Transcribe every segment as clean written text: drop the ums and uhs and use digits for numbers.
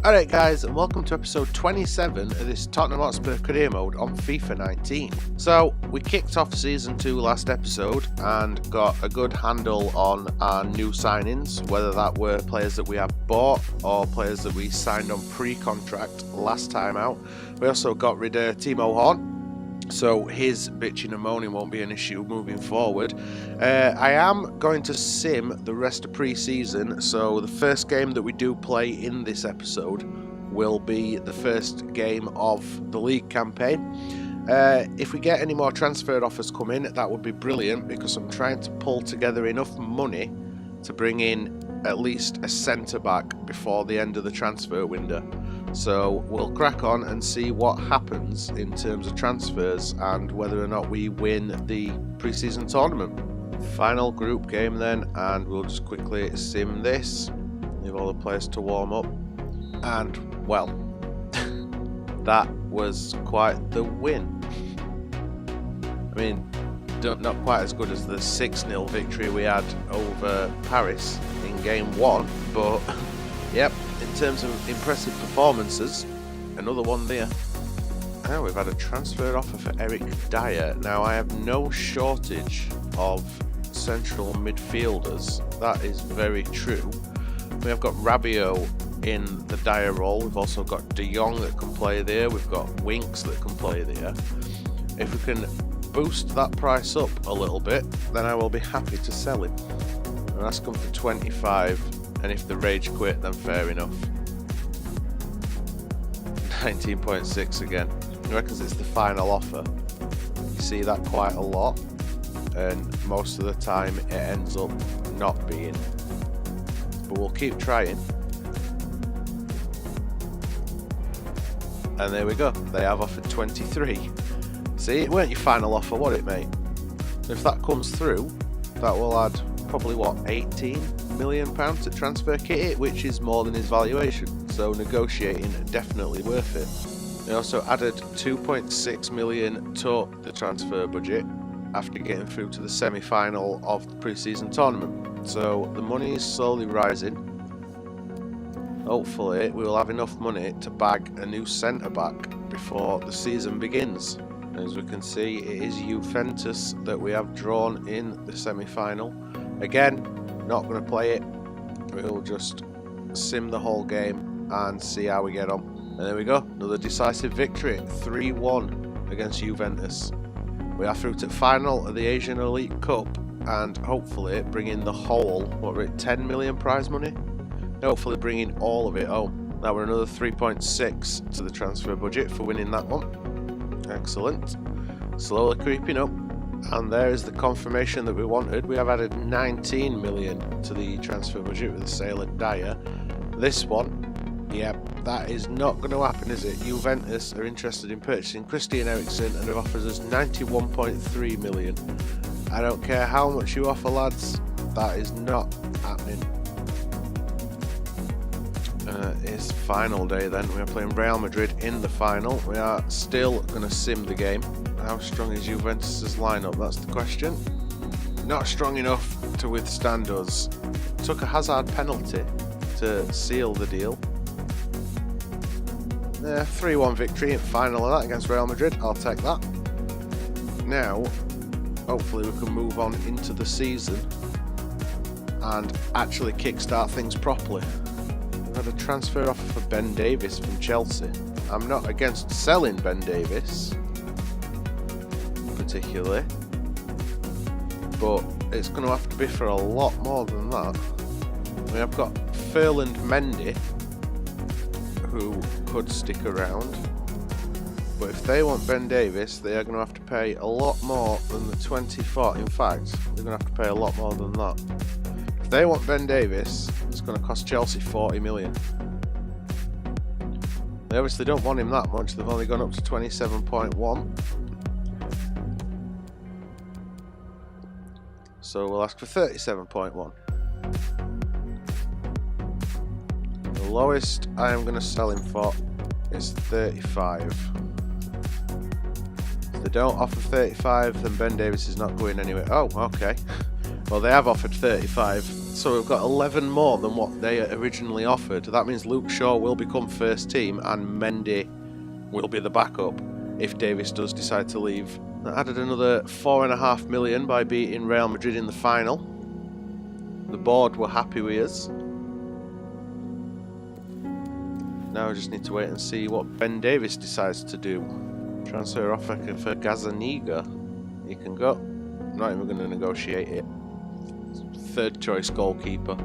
Alright guys, and welcome to episode 27 of this Tottenham Hotspur career mode on FIFA 19. So, we kicked off season 2 last episode and got a good handle on our new signings, whether that were players that we have bought or players that we signed on pre-contract last time out. We also got rid of Timo Horn, so his bitching and moaning won't be an issue moving forward. I am going to sim the rest of pre-season, so the first game that we do play in this episode will be the first game of the league campaign. If we get any more transfer offers come in, that would be brilliant, because I'm trying to pull together enough money to bring in at least a centre-back before the end of the transfer window. So we'll crack on and see what happens in terms of transfers and whether or not we win the pre-season tournament. Final group game then, and we'll just quickly sim this, leave all the players to warm up, and well, that was quite the win. I mean, not quite as good as the 6-0 victory we had over Paris in game 1, but yep, in terms of impressive performances, another one there. Now we've had a transfer offer for Eric Dyer. Now I have no shortage of central midfielders, that is very true. We have got Rabiot in the Dyer role, we've also got De Jong that can play there, we've got Winks that can play there. If we can boost that price up a little bit, then I will be happy to sell him. And ask him for 25, and if the rage quit, then fair enough. 19.6 again. He reckons it's the final offer. You see that quite a lot, and most of the time it ends up not being. But we'll keep trying. And there we go, they have offered 23. See, it weren't your final offer, was it, mate? If that comes through, that will add probably, what, £18 million to transfer kit, which is more than his valuation. So negotiating, definitely worth it. They also added 2.6 million to the transfer budget after getting through to the semi-final of the pre-season tournament. So the money is slowly rising. Hopefully we will have enough money to bag a new centre-back before the season begins. As we can see, it is Juventus that we have drawn in the semi-final. Again, not going to play it. We'll just sim the whole game and see how we get on. And there we go, another decisive victory, 3-1 against Juventus. We are through to the final of the Asian Elite Cup and hopefully bring in the whole, what were it, 10 million prize money? Hopefully bring in all of it home. Now we're another 3.6 to the transfer budget for winning that one. Excellent. Slowly creeping up. And there is the confirmation that we wanted. We have added 19 million to the transfer budget with the sale of Dyer. This one, yep, that is not going to happen, is it? Juventus are interested in purchasing Christian Eriksen and have offered us 91.3 million. I don't care how much you offer, lads, that is not happening. It's final day then. We are playing Real Madrid in the final. We are still going to sim the game. How strong is Juventus' lineup? That's the question. Not strong enough to withstand us. Took a Hazard penalty to seal the deal. 3-1 victory in final of that against Real Madrid. I'll take that. Now, hopefully we can move on into the season and actually kickstart things properly. We've had a transfer offer for Ben Davies from Chelsea. I'm not against selling Ben Davies particularly, but it's going to have to be for a lot more than that. We have got Ferland Mendy, who could stick around, but if they want Ben Davies, they are going to have to pay a lot more than the 24. In fact, they're going to have to pay a lot more than that. If they want Ben Davies, it's going to cost Chelsea 40 million. They obviously don't want him that much, they've only gone up to 27.1. So we'll ask for 37.1. The lowest I am going to sell him for is 35. If they don't offer 35, then Ben Davies is not going anywhere. Oh, okay. Well, they have offered 35. So we've got 11 more than what they originally offered. That means Luke Shaw will become first team and Mendy will be the backup if Davis does decide to leave. That added another £4.5 million by beating Real Madrid in the final. The board were happy with us. Now we just need to wait and see what Ben Davis decides to do. Transfer offer for Gazzaniga. He can go. I'm not even going to negotiate it. Third choice goalkeeper.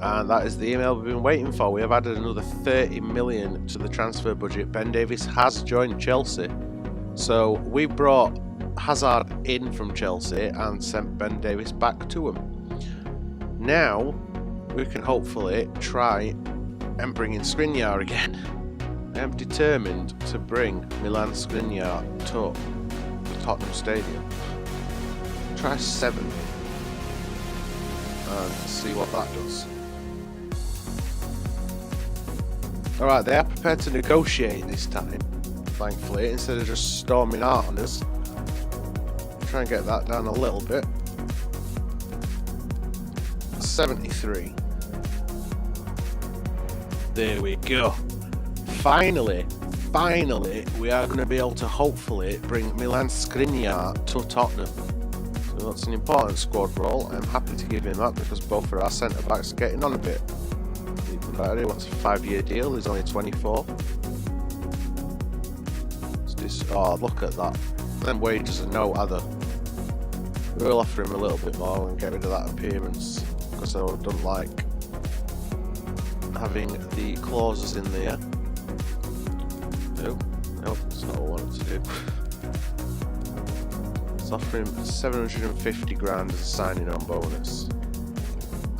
And that is the email we've been waiting for. We have added another 30 million to the transfer budget. Ben Davis has joined Chelsea. So we brought Hazard in from Chelsea and sent Ben Davis back to him. Now we can hopefully try and bring in Skriniar again. I am determined to bring Milan Skriniar to the Tottenham Stadium. Try 7 and see what that does. Alright, they are prepared to negotiate this time, thankfully, instead of just storming out on us. Try and get that down a little bit. 73. There we go. Finally, we are going to be able to hopefully bring Milan Skriniar to Tottenham. So that's an important squad role. I'm happy to give him that because both of our centre-backs are getting on a bit. He wants a 5-year deal, he's only 24. Oh, look at that. Them wages are no other. We'll offer him a little bit more and get rid of that appearance because I don't like having the clauses in there. No, that's not what I wanted to do. Let's offer him 750 grand as a signing on bonus.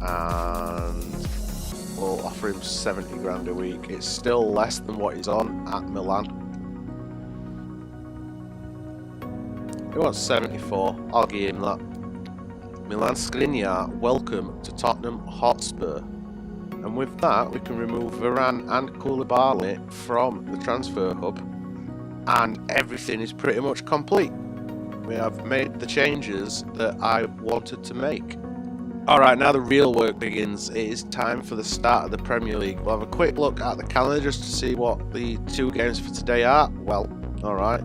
And we'll offer him 70 grand a week. It's still less than what he's on at Milan. He wants 74. I'll give him that. Milan Skriniar, welcome to Tottenham Hotspur. And with that, we can remove Varane and Koulibaly from the transfer hub. And everything is pretty much complete. We have made the changes that I wanted to make. Alright, now the real work begins. It is time for the start of the Premier League. We'll have a quick look at the calendar just to see what the 2 games for today are. Well, alright.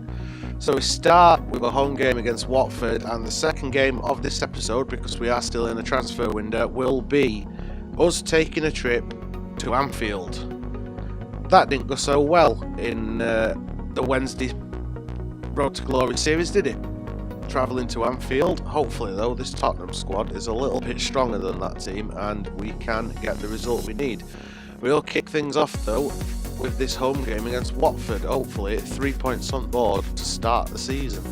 So we start with a home game against Watford, and the second game of this episode, because we are still in the transfer window, will be us taking a trip to Anfield. That didn't go so well in the Wednesday Road to Glory series, did it? Travelling to Anfield. Hopefully though, this Tottenham squad is a little bit stronger than that team and we can get the result we need. We'll kick things off though with this home game against Watford. Hopefully 3 points on board to start the season.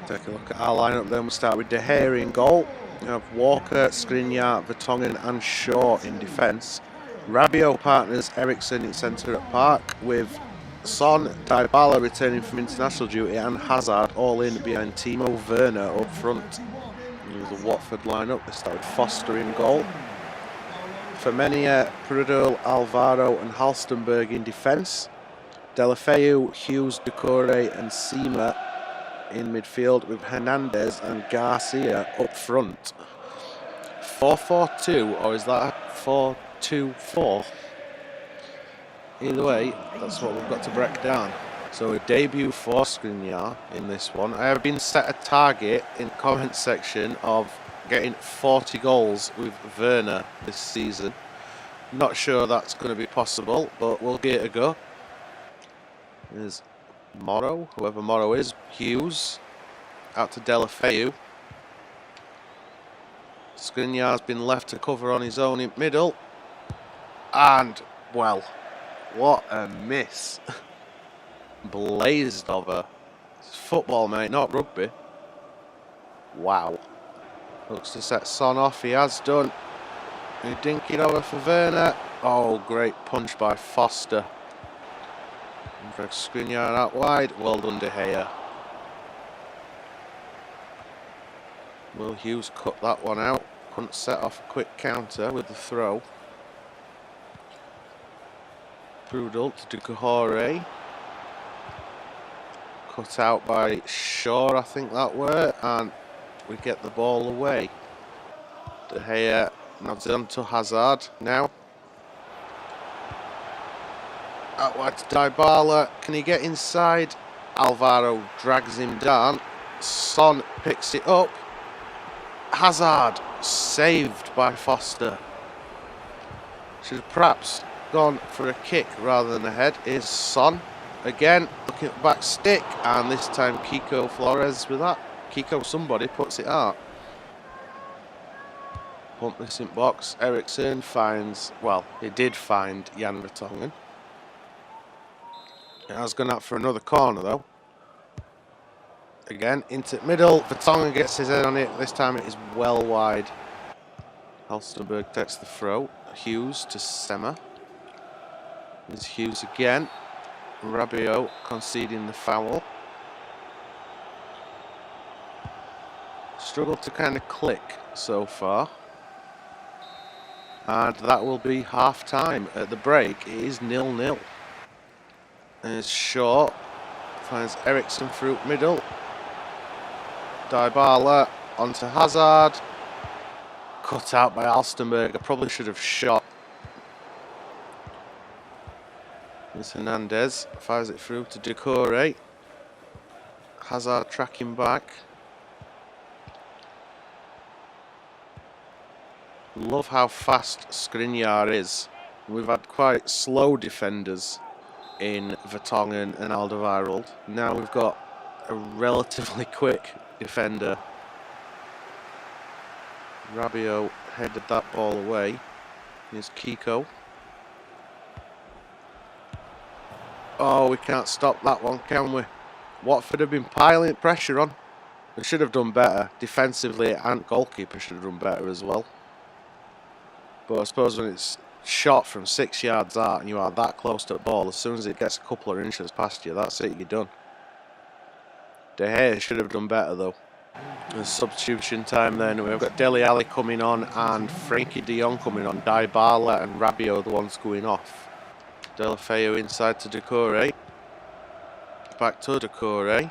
Take a look at our lineup then. We'll start with De Gea in goal. We have Walker, Skriniar, Vertonghen and Shaw in defence. Rabiot partners Eriksen in centre at Park with Son, Dybala returning from international duty and Hazard all in behind Timo Werner up front. The Watford lineup. They start with Foster in goal. Femenia, Prudhoe, Alvaro and Halstenberg in defence. Deulofeu, Hughes, Doucouré and Sima in midfield with Hernandez and Garcia up front. 4-4-2, or is that 4-2-4? Either way, that's what we've got to break down. So a debut for Skriniar in this one. I have been set a target in the comment section of getting 40 goals with Werner this season. Not sure that's going to be possible, but we'll give it a go. There's Morrow, whoever Morrow is. Hughes, out to Deulofeu. Skriniar's been left to cover on his own in middle. And, well, what a miss. Blazed over. It's football, mate, not rugby. Wow. Looks to set Son off. He has done. He dink it over for Werner. Oh, great punch by Foster. And for Skriniar out wide. Well done, De Gea. Will Hughes cut that one out. Couldn't set off a quick counter with the throw. Prudhoe to Doucouré. Cut out by Shaw, I think that were, and we get the ball away. De Gea Nods on to Hazard now. Out wide to Dybala. Can he get inside? Alvaro drags him down. Son picks it up. Hazard saved by Foster. Should have perhaps gone for a kick rather than a head. Is Son again looking at the back stick, and this time Kiko Flores with that. Kiko somebody puts it out. Pump this in box. Eriksson finds, well, he did find Jan Vertonghen. It has gone out for another corner though. Again, into middle. Vertonghen gets his head on it. This time it is well wide. Halstenberg takes the throw. Hughes to Sema. There's Hughes again. Rabiot conceding the foul. Struggled to kind of click so far. And that will be half time. At the break, it is 0-0. There's Shaw. Finds Eriksson through middle. Dybala onto Hazard. Cut out by Halstenberg. I probably should have shot. There's Hernandez. Fires it through to Decore. Hazard tracking back. Love how fast Skriniar is. We've had quite slow defenders in Vertonghen and Alderweireld. Now we've got a relatively quick defender. Rabiot headed that ball away. Here's Kiko. Oh, we can't stop that one, can we? Watford have been piling pressure on. They should have done better. Defensively, and goalkeeper should have done better as well. But I suppose when it's shot from 6 yards out and you are that close to the ball, as soon as it gets a couple of inches past you, that's it, you're done. De Gea should have done better though. There's substitution time then. We've got Dele Alli coming on and Frankie de Jong coming on. Dybala and Rabiot the ones going off. Delafeu inside to Decore. Back to Decore.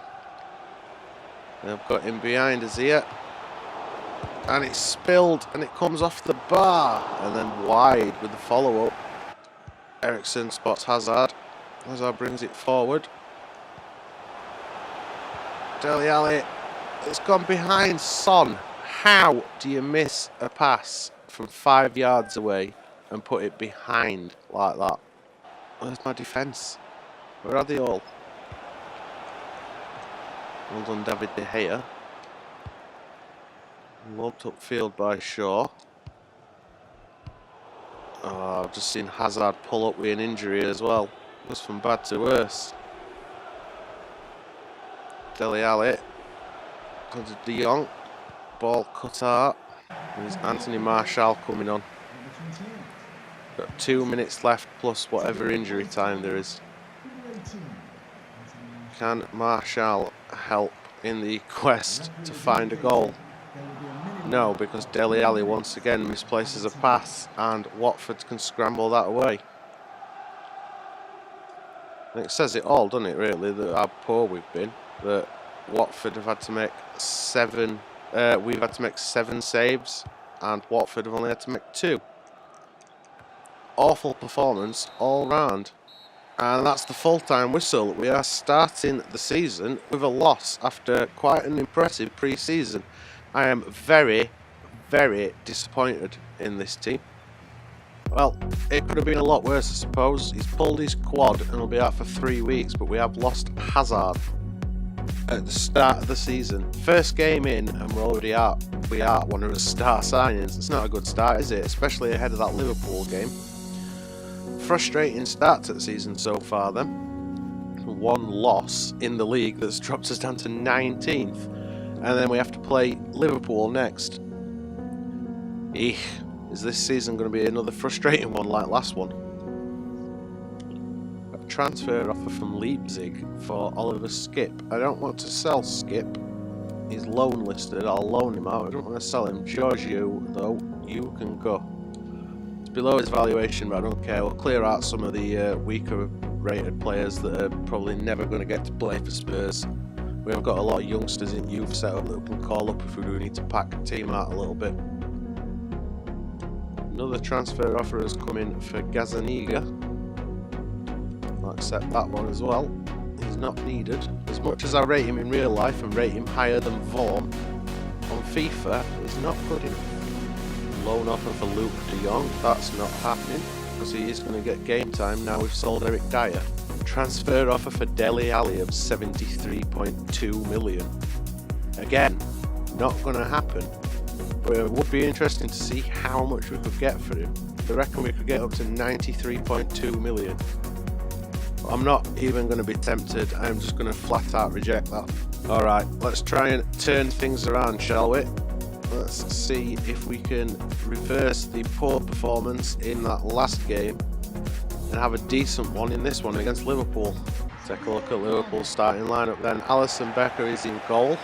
They've got him behind us here. And it's spilled and it comes off the bar and then wide with the follow-up. Eriksson spots Hazard. Hazard brings it forward. Dele Alli, it's gone behind Son. How do you miss a pass from 5 yards away and put it behind like that? Where's my defence? Where are they all? Well done, David De Gea. Lobbed upfield by Shaw. Oh, I've just seen Hazard pull up with an injury as well. Goes from bad to worse. Dele Alli. Comes to De Jong. Ball cut out. There's Anthony Martial coming on. Got 2 minutes left plus whatever injury time there is. Can Martial help in the quest to find a goal? No, because Dele Alli once again misplaces a pass and Watford can scramble that away. And it says it all, doesn't it, really, that how poor we've been. That Watford have had to make we've had to make 7 saves and Watford have only had to make 2. Awful performance all round. And that's the full-time whistle. We are starting the season with a loss after quite an impressive pre-season. I am very, very disappointed in this team. Well, it could have been a lot worse, I suppose. He's pulled his quad and will be out for 3 weeks, but we have lost Hazard at the start of the season. First game in and we're already out. We are one of the star signings. It's not a good start, is it? Especially ahead of that Liverpool game. Frustrating start to the season so far then. 1 loss in the league that's dropped us down to 19th. And then we have to play Liverpool next. Eek, is this season going to be another frustrating one like last one? A transfer offer from Leipzig for Oliver Skip. I don't want to sell Skip. He's loan listed, I'll loan him out. I don't want to sell him. Giorgio, though, you can go. It's below his valuation, but I don't care. We'll clear out some of the weaker rated players that are probably never going to get to play for Spurs. We have got a lot of youngsters in youth setup that we can call up if we do need to pack the team out a little bit. Another transfer offer has come in for Gazzaniga. I'll accept that one as well. He's not needed. As much as I rate him in real life and rate him higher than Vaughan, on FIFA, he's not good enough. Loan offer for Luke de Jong, that's not happening, because he is going to get game time now we've sold Eric Dyer. Transfer offer for Dele Alli of 73.2 million. Again, not going to happen. But it would be interesting to see how much we could get for him. I reckon we could get up to 93.2 million. I'm not even going to be tempted. I'm just going to flat out reject that. Alright, let's try and turn things around, shall we? Let's see if we can reverse the poor performance in that last game and have a decent one in this one against Liverpool. Take a look at Liverpool's starting lineup then. Alisson Becker is in goal.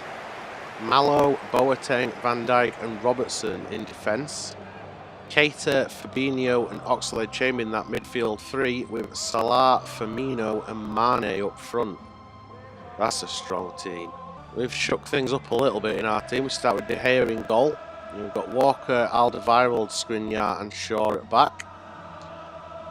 Mallow, Boateng, Van Dijk and Robertson in defence. Keita, Fabinho and Oxlade-Chamberlain in that midfield three, with Salah, Firmino and Mane up front. That's a strong team. We've shook things up a little bit in our team. We start with De Gea in goal. We've got Walker, Alderweireld, Skriniar and Shaw at back.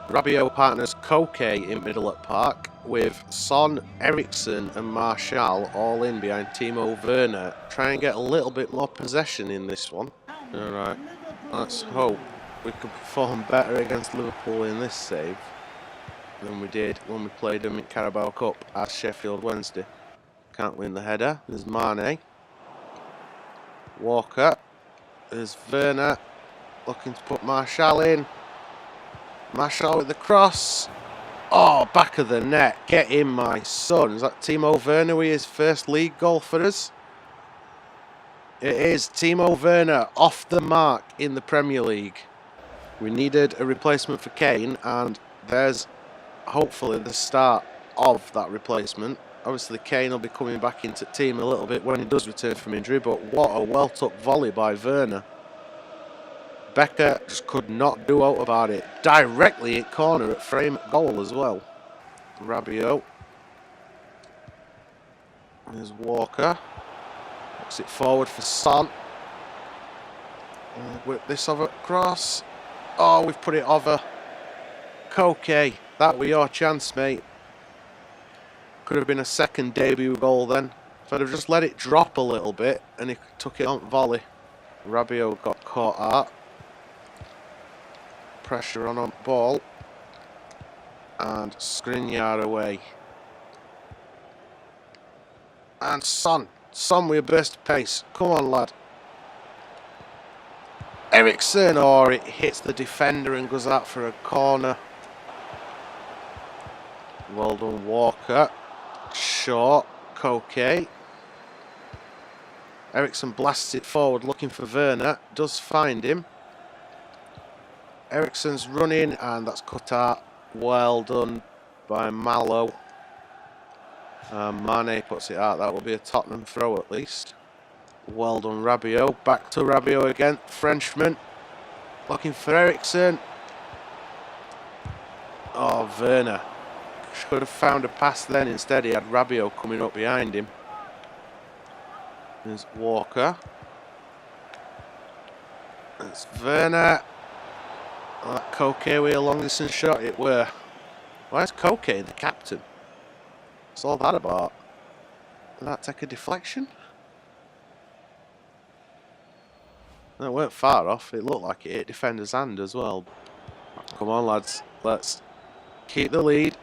Rabiot partners Koke in middle at park, with Son, Eriksen and Martial all in behind Timo Werner. Try and get a little bit more possession in this one. Alright, let's hope we can perform better against Liverpool in this save than we did when we played them in Carabao Cup at Sheffield Wednesday. Can't win the header. There's Mane. Walker. There's Werner. Looking to put Martial in. Martial with the cross. Oh, back of the net. Get in, my son. Is that Timo Werner with his first league goal for us? It is Timo Werner off the mark in the Premier League. We needed a replacement for Kane, and there's hopefully the start of that replacement. Obviously, Kane will be coming back into the team a little bit when he does return from injury, but what a well-tucked volley by Werner. Becker just could not do out about it. Directly hit corner at frame goal as well. Rabiot. There's Walker. Looks it forward for Son. Whip this over across. Oh, we've put it over. Koke, that were your chance, mate. Could have been a second debut goal then. If I'd have just let it drop a little bit and he took it on volley. Rabiot got caught out. Pressure on ball. And Skriniar away. And Son with a burst of pace. Come on, lad. Eriksen, or it hits the defender and goes out for a corner. Well done, Walker. Short, Koke. Eriksen blasts it forward looking for Werner. Does find him. Eriksen's running and that's cut out. Well done by Mallow. Mane puts it out. That will be a Tottenham throw at least. Well done, Rabiot. Back to Rabiot again. Frenchman. Looking for Eriksen. Oh, Werner. Should have found a pass then. Instead, he had Rabiot coming up behind him. There's Walker. There's Werner. Oh, that Koke with a long distance shot. It were. Why is Koke the captain? What's all that about? Did that take a deflection? No, it weren't far off. It looked like it hit defender's hand as well. Come on, lads. Let's keep the lead.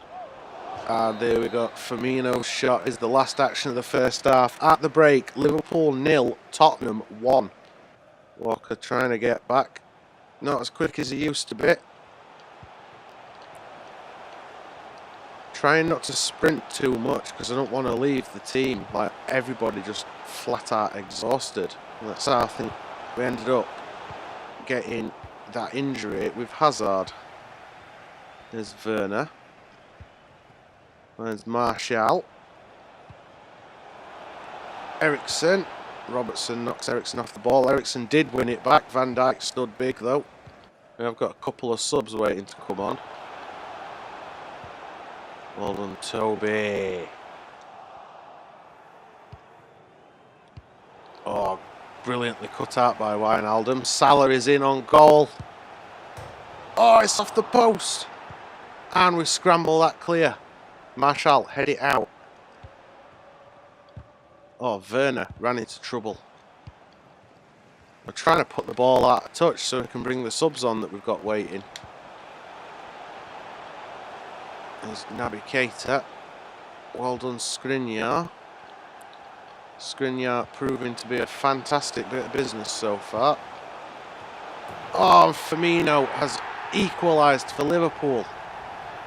And there we go. Firmino's shot is the last action of the first half. At the break, Liverpool 0, Tottenham 1. Walker trying to get back. Not as quick as he used to be. Trying not to sprint too much because I don't want to leave the team like everybody just flat out exhausted. And that's how I think we ended up getting that injury with Hazard. There's Werner. There's Martial. Eriksen. Robertson knocks Eriksen off the ball. Eriksen did win it back. Van Dijk stood big though. We have got a couple of subs waiting to come on. Well done, Toby. Oh, brilliantly cut out by Wijnaldum. Salah is in on goal. Oh, it's off the post. And we scramble that clear. Marshall, head it out. Oh, Werner ran into trouble. We're trying to put the ball out of touch so we can bring the subs on that we've got waiting. There's Naby Keita. Well done, Skriniar. Skriniar proving to be a fantastic bit of business so far. Oh, Firmino has equalised for Liverpool.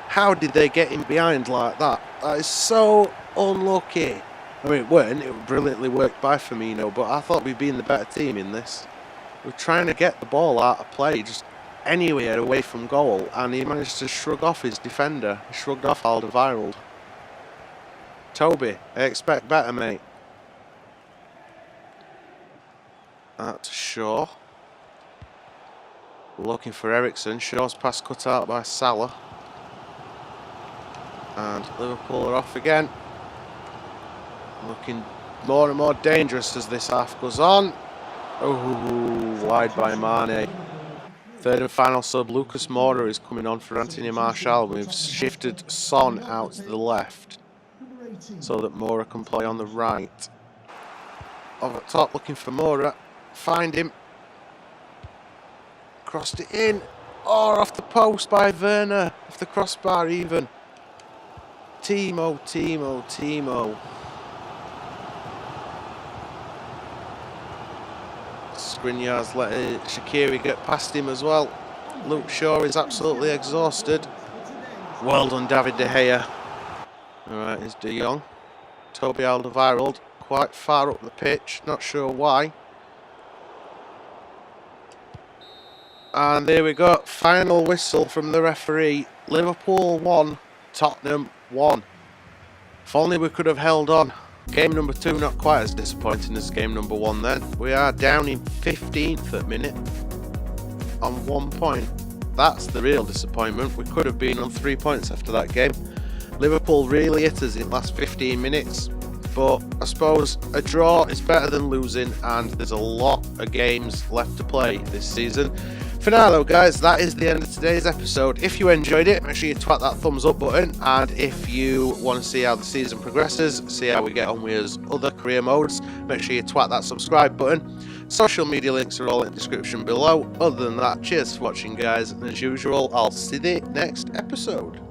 How did they get him behind like that? That is so unlucky. I mean, it weren't. It was brilliantly worked by Firmino, but I thought we'd been the better team in this. We're trying to get the ball out of play, just anywhere away from goal, and he managed to shrug off his defender. He shrugged off Alderweireld. Toby, I expect better, mate. That's Shaw. Looking for Ericsson. Shaw's pass cut out by Salah. And Liverpool are off again. Looking more and more dangerous as this half goes on. Oh, wide by Mane. Third and final sub, Lucas Moura is coming on for Anthony Martial. We've shifted Son out to the left so that Moura can play on the right. Over top, looking for Moura. Find him. Crossed it in. Oh, off the post by Werner. Off the crossbar even. Timo. Skriniar's let Shaqiri get past him as well. Luke Shaw is absolutely exhausted. Well done, David De Gea. Alright, here's De Jong. Toby Alderweireld quite far up the pitch, not sure why. And there we go, final whistle from the referee. Liverpool 1, Tottenham 1. If only we could have held on. Game number 2 not quite as disappointing as game number 1 then. We are down in 15th at minute on 1 point. That's the real disappointment. We could have been on 3 points after that game. Liverpool really hit us in the last 15 minutes. But I suppose a draw is better than losing, and there's a lot of games left to play this season. For now though guys, that is the end of today's episode. If you enjoyed it, make sure you twat that thumbs up button, and if you want to see how the season progresses, see how we get on with his other career modes, make sure you twat that subscribe button. Social media links are all in the description below. Other than that, cheers for watching guys, and as usual, I'll see you next episode.